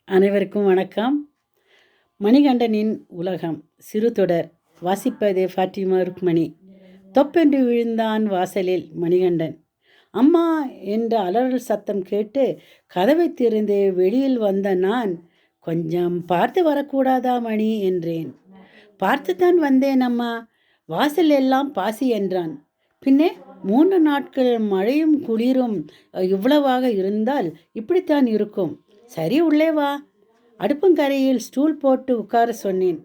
அனைவருக்கும் வணக்கம். மணிகண்டனின் உலகம் சிறுதொடர். வாசிப்பது ஃபாத்திமா ருக்மணி. தொப்பென்று விழுந்தான் வாசலில் மணிகண்டன். அம்மா என்ற அலறல் சத்தம் கேட்டு கதவை திறந்து வெளியில் வந்த நான், கொஞ்சம் பார்த்து வரக்கூடாதா மணி என்றேன். பார்த்துத்தான் வந்தேன் அம்மா, வாசல் எல்லாம் பாசி என்றான். பின்னே 3 நாட்கள் மழையும் குளிரும் இவ்வளவாக இருந்தால் இப்படித்தான் இருக்கும். சரி, உள்ளே வா. அடுப்பங்கரையில் ஸ்டூல் போட்டு உட்கார சொன்னேன்.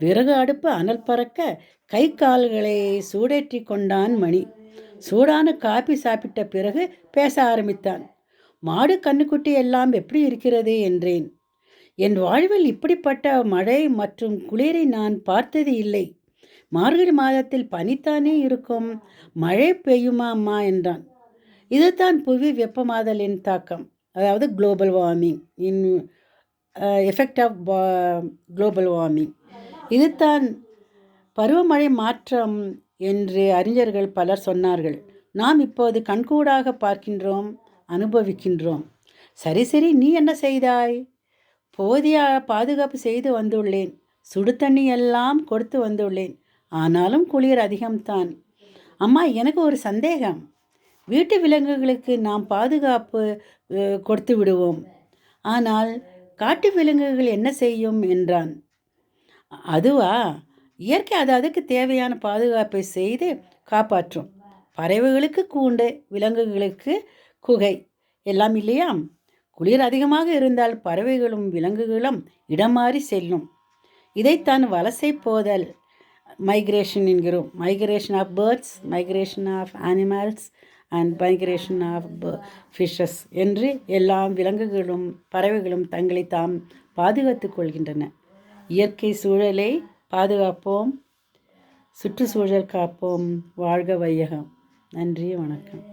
விறகு அடுப்பு அனல் பறக்க கை கால்களை சூடேற்றி கொண்டான் மணி. சூடான காபி சாப்பிட்ட பிறகு பேச ஆரம்பித்தான். மாடு கண்ணுக்குட்டி எல்லாம் எப்படி இருக்கிறது என்றேன். என் வாழ்வில் இப்படிப்பட்ட மழை மற்றும் குளிரை நான் பார்த்தது இல்லை. மார்கழி மாதத்தில் பனித்தானே இருக்கும், மழை பெய்யுமா அம்மா என்றான். இதுதான் புவி வெப்பமாதலின் தாக்கம், அதாவது global warming, in effect of global warming. இதுதான் பருவமழை மாற்றம் என்று அறிஞர்கள் பலர் சொன்னார்கள். நாம் இப்போது கண்கூடாக பார்க்கின்றோம், அனுபவிக்கின்றோம். சரி சரி, நீ என்ன செய்தாய்? போதிய பாதுகாப்பு செய்து வந்துள்ளேன். சுடு தண்ணி எல்லாம் கொடுத்து வந்துள்ளேன். ஆனாலும் குளிர் அதிகம்தான். அம்மா, எனக்கு ஒரு சந்தேகம். வீட்டு விலங்குகளுக்கு நாம் பாதுகாப்பு கொடுத்து விடுவோம், ஆனால் காட்டு விலங்குகள் என்ன செய்யும் என்றான். அதுவா, இயற்கை அதுக்கு தேவையான பாதுகாப்பை செய்து காப்பாற்றும். பறவைகளுக்கு கூண்டு, விலங்குகளுக்கு குகை எல்லாம் இல்லையா? குளிர் அதிகமாக இருந்தால் பறவைகளும் விலங்குகளும் இடம் மாறி செல்லும். இதைத்தான் வலசை போதல், மைக்ரேஷன் என்கிறோம். Migration of birds, migration of animals and migration of fishes என்று எல்லா விலங்குகளும் பறவைகளும் தங்களை தாம் பாதுகாத்து கொள்கின்றன. இயற்கை சூழலை பாதுகாப்போம், சுற்றுச்சூழல் காப்போம். வாழ்க வையகம். நன்றி, வணக்கம்.